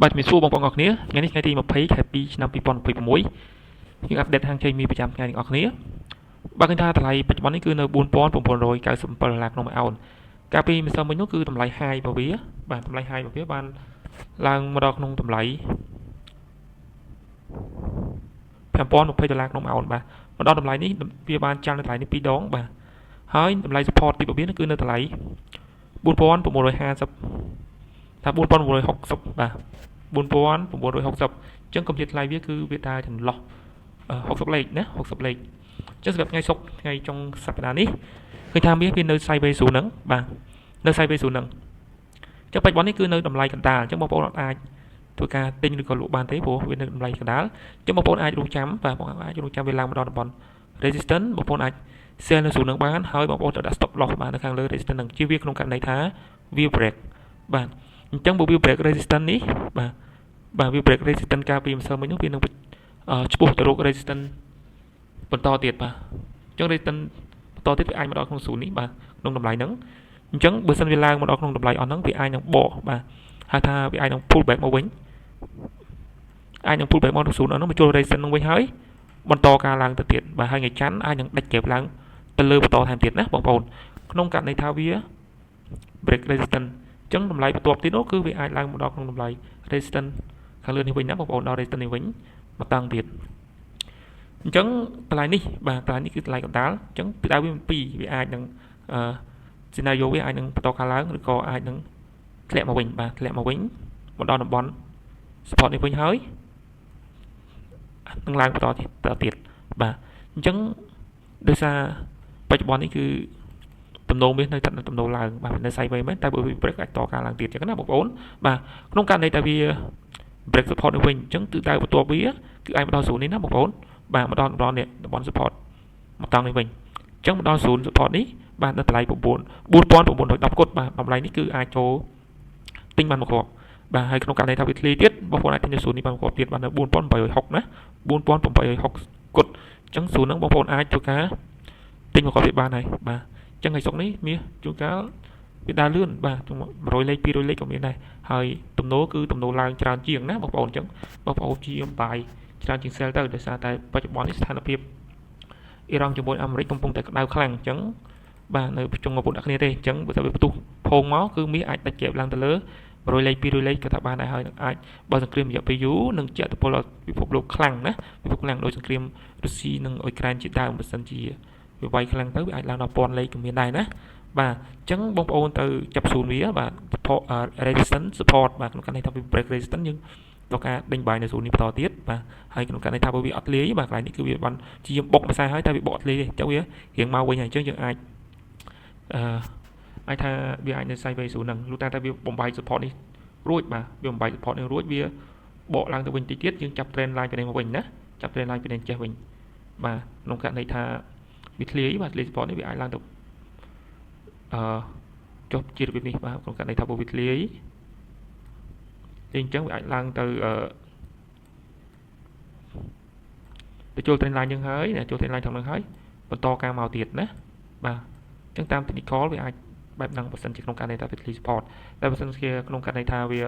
បាទជំរាបសួរបងប្អូនអរគ្នាថ្ងៃនេះថ្ងៃទី20ខែ2ឆ្នាំ2026យើងអាប់ដេតហាងចេញមីប្រចាំថ្ងៃទាំងអស់គ្នាបើឃើញថាតម្លៃបច្ចុប្បន្ននេះគឺនៅ$4,997ក្នុងមួយអោនកាលពីម្សិលមិញនោះគឺតម្លៃ high របស់វាបាទតម្លៃ high របស់វាបានឡើងមកដល់ក្នុងតម្លៃ$5,020ក្នុងមួយអោនបាទមកដល់តម្លៃនេះវាបានចាំនៅតម្លៃនេះ2ដងបាទហើយតម្លៃ support ទីរបស់វាគឺនៅតម្លៃ4,950ថា4,960បាទ4,960អញ្ចឹងកម្រិតថ្លៃវាគឺវាដើរចន្លោះ60លេខណា60លេខអញ្ចឹងសម្រាប់ថ្ងៃសុក្រថ្ងៃចុងសប្តាហ៍នេះឃើញថាវានៅ sideways 0ហ្នឹងបាទនៅ sideways 0ហ្នឹងអញ្ចឹងបច្ចុប្បន្ននេះគឺនៅតម្លៃកណ្ដាលអញ្ចឹងបងប្អូនអាចធ្វើការទិញឬក៏លក់បានទេព្រោះវានៅតម្លៃកណ្ដាលអញ្ចឹងបងប្អូនអាចរង់ចាំបាទបងអាចរង់ចាំវាឡើងមកដល់តំបន់ resistance បងប្អូនអាច sell នៅ0ហ្នឹងបានហើយបងប្អូនត្រូវដាក់ stop loss បាននៅខាងលើ resistance ហ្នឹងជាវាក្នុងករណីថាវា break បាទអញ្ចឹងបើវា break resistance នេះបាទវា break resistance កាលពីម្សិលមិញនោះវានឹងឈ្មោះទៅរក resistance បន្តទៀតបាទអញ្ចឹង resistance បន្តទៀតវាអាចមកដល់ក្នុង0នេះបាទក្នុងតម្លៃហ្នឹងអញ្ចឹងបើសិនវាឡើងមកដល់ក្នុងតម្លៃអស់ហ្នឹងវាអាចនឹងបកបាទហៅថាវាអាចនឹង pull back មកវិញអាចនឹង pull back មកដល់0អស់ហ្នឹងមកចូល resistance ហ្នឹងវិញហើយបន្តការឡើងទៅទៀតបាទហើយថ្ងៃច័ន្ទអាចនឹងដាច់ gap ឡើងទៅលើបន្តថែមទៀតណាបងប្អូនក្នុងករណីថាវា break resistance អញ្ចឹងតម្លៃបន្ទាប់ទៀតនោះគឺវាអាចឡើងមកដល់ក្នុងតម្លៃ resistance ខាងលើនេះវិញណាបងប្អូនដល់ resistance នេះវិញមកតាំងទៀតអញ្ចឹងតម្លៃនេះបាទតម្លៃនេះគឺតម្លៃកណ្ដាលអញ្ចឹងពីដើមវា2វាអាចនឹងscenario វាអាចនឹងបន្តការឡើងឬក៏អាចនឹងធ្លាក់មកវិញបាទធ្លាក់មកវិញមកដល់តំបន់ support នេះវិញហើយនឹងឡើងបន្តទៀតបាទអញ្ចឹងដោយសារបច្ចុប្បន្ននេះគឺទំនោរវានៅតែទំនោរឡើងបាទនៅ sideways មែនតែបើវា break អាចតការឡើងទៀតអញ្ចឹងណាបងប្អូនបាទក្នុងករណីតែវា break support នេះវិញអញ្ចឹងទិសដៅបន្ទាប់វាគឺអាចមកដល់0នេះណាបងប្អូនបាទមកដល់នេះតំបន់ support មកតង់នេះវិញអញ្ចឹងមកដល់0 support នេះបាទនៅតម្លៃ4,910គត់បាទតម្លៃនេះគឺអាចចូលទិញបានមកគ្រាប់បាទហើយក្នុងករណីថាវាធ្លាយទៀតបងប្អូនអាចទិញនៅ0នេះបានមកគ្រាប់ទៀតបាទនៅ4,860ណា4,860គត់អញ្ចឹង0ហ្នឹងបងប្អូនអាចធ្វើការទិញមកគ្រាប់ទៀតបានហើយបាទអញ្ចឹងថ្ងៃសុក្រនេះមាសជួនកាលវាដើរលឿនបាទ100លេខ200លេខក៏មានដែរហើយទំនោរគឺទំនោរឡើងច្រើនជាងណាបងប្អូនអញ្ចឹងបងប្អូនជាបាយច្រើនជាង sell ទៅដោយសារតែបច្ចុប្បន្ននេះស្ថានភាពអ៊ីរ៉ង់ជាមួយអាមេរិកកំពុងតែក្តៅខ្លាំងអញ្ចឹងបាទនៅជុំកំពុងដាក់គ្នាទេអញ្ចឹងបើថាវាផ្ទុះផោងមកគឺមាសអាចដាច់ជែបឡើងទៅលើ100លេខ200លេខក៏ថាបានដែរហើយនឹងអាចបើសង្គ្រាមរយៈពេលយូរនឹងជាឥទ្ធិពលដល់ពិភពលោកខ្លាំងណាពិភពខ្លាំងដោយសង្គ្រាមរុស្ស៊ីនិងអ៊ុយក្រែនជាដើមបើសិនជាវាវាយខ្លាំងទៅវាអាចឡើងដល់1000លេខក៏មានដែរណាបាទអញ្ចឹងបងប្អូនទៅចាប់ស៊ូនវាបាទ resistance support បាទក្នុងករណីថាវា break resistance យើងដល់ការដេញបាយនៅស៊ូននេះបន្តទៀតបាទហើយក្នុងករណីថាវាអត់លាយបាទកន្លែងនេះគឺវាបានជាយើងបុកមួយខ្សែហើយតែវាបកអត់លាយទេអញ្ចឹងវារៀងមកវិញហើយអញ្ចឹងយើងអាចអាចថាវាអាចនៅ sideways ស៊ូនហ្នឹងលុះតែវាបំបាយ support នេះរួចបាទវាបំបាយ support នេះរួចវាបកឡើងទៅវិញតិចទៀតយើងចាប់ trend line ពីនេះមកវិញណាចាប់ trend line ពីនេះចេះវិញបាទក្នុងករណីថាវាធ្លាយបាទធ្លាយ support នេះវាអាចឡើងទៅចុះជារបៀបនេះបាទក្នុងករណីថាវាធ្លាយអញ្ចឹងវាអាចឡើងទៅចូល trend line យើងហើយចូល trend line ថងនឹងហើយបន្តការមកទៀតណាបាទអញ្ចឹងតាម technical វាអាចបែបហ្នឹងបើសិនជាក្នុងករណីថាវាធ្លាយ support តែបើសិនជាក្នុងករណីថាវា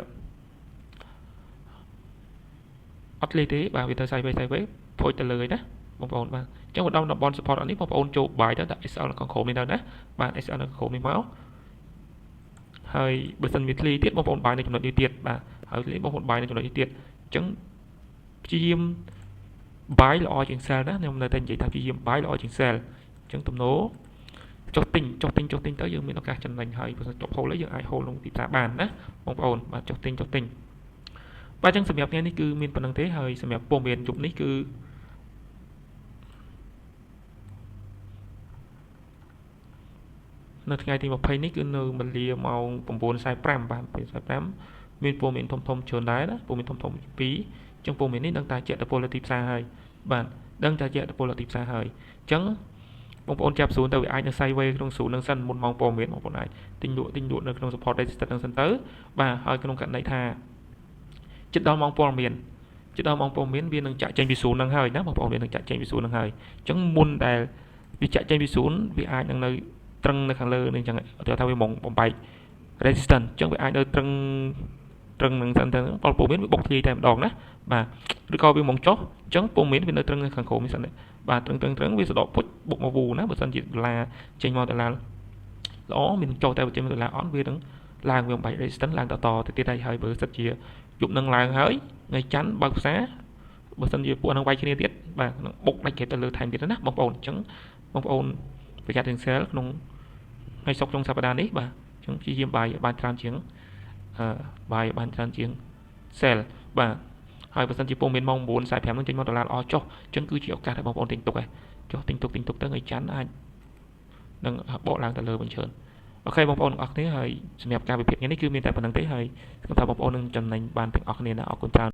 អត់ធ្លាយទេបាទវាទៅ sideways ផូចទៅលើណាបងប្អូនបាទអញ្ចឹងមកដល់តំបន់ support អត់នេះបងប្អូនចូលបាយទៅដាក់ SL នៅខាងក្រោមនេះទៅណាបាទ SL នៅខាងក្រោមនេះមកហើយបើសិនវាធ្លាយទៀតបងប្អូនបាយនៅចំណុចនេះទៀតបាទហើយធ្លាយបងប្អូនបាយនៅចំណុចនេះទៀតអញ្ចឹងព្យាយាមបាយល្អជាង sell ណាខ្ញុំនៅតែនិយាយថាព្យាយាមបាយល្អជាង sell អញ្ចឹងទំនោរចុះទិញទៅយើងមានឱកាសចំណេញហើយបើសិនចុះ hold យើងអាច hold ក្នុងទីផ្សារបានណាបងប្អូនបាទចុះទិញបាទអញ្ចឹងសម្រាប់ថ្ងៃនេះគឺមានប៉ុណ្្នឹងទេហើយសម្រាប់ព័ត៌មានយប់នេះគឺនៅថ្ងៃទី20នេះគឺនៅមលាម៉ោង 9:45 បាទ9:45មានព័ត៌មានធំច្រើនដែរណាព័ត៌មានធំ2អញ្ចឹងព័ត៌មាននេះដឹងតែជាឥទ្ធិពលលើទីផ្សារហើយបាទដឹងតែជាឥទ្ធិពលលើទីផ្សារហើយអញ្ចឹងបងប្អូនចាប់ស៊ូនទៅវាអាចនៅ sideways ក្នុងស៊ូននឹងសិនមុនម៉ោងព័ត៌មានបងប្អូនអាចទិញលក់នៅក្នុង support resistance នឹងសិនទៅបាទហើយក្នុងករណីថាចិត្តដល់ម៉ោងព័ត៌មានវានឹងចាក់ចេញពីស៊ូននឹងហើយណាបងប្អូនវានឹងចាក់ចេញពីស៊ូននឹងហើយអញ្ចឹងមុនដែលវាចាក់ចេញពីស៊ូនវាអាចនឹងនៅត្រឹងនៅខាងលើនេះអញ្ចឹងឧទាហរណ៍ថាវាមកបំបែក resistance អញ្ចឹងវាអាចនៅត្រឹង ត្រឹងនឹងសិនទៅប៉ុលពូមានវាបុកធ្លាយតែម្ដងណាបាទឬក៏វាមកចុះអញ្ចឹងពូមានវានៅត្រឹងនៅខាងក្រោមនេះសិនបាទត្រឹងវាសដកពុជបុកមកវូណាបើសិនជាដុល្លារចេញមកដុល្លារល្អមានចុះតែចេញមកដុល្លារអត់វានឹងឡើងវាបាច់ resistance ឡើងតទៅទៀតហើយបើសិនជាយប់នឹងឡើងហើយថ្ងៃច័ន្ទបើកផ្សារបើសិនជាពួកនឹងវាយគ្នាទៀតបាទនឹងបុកដាច់គេទៅលើថែមទៀតណាបងប្អូនអញ្ចឹងបងប្អូនប្រយ័ត្នរឿង sell ក្នុងថ្ងៃសុក្រក្នុងសប្តាហ៍នេះបាទអញ្ចឹងព្យាយាមបាយបានច្រើនជាងបាយបានច្រើនជាង sell បាទហើយបើសិនជាពងមានម៉ោង9:45នឹងចេញមកដុល្លារល្អចុះអញ្ចឹងគឺជាឱកាសឲ្យបងប្អូនទិញទុកហើយចុះទិញទុកទៅថ្ងៃច័ន្ទអាចនឹងបកឡើងទៅលើវិញច្រើនអូខេបងប្អូនទាំងអស់គ្នាហើយសម្រាប់ការវិភាគនេះគឺមានតែប៉ុណ្្នឹងទេហើយខ្ញុំថាបងប្អូននឹងចំណេញបានទាំងអស់គ្នាណាអរគុណច្រើន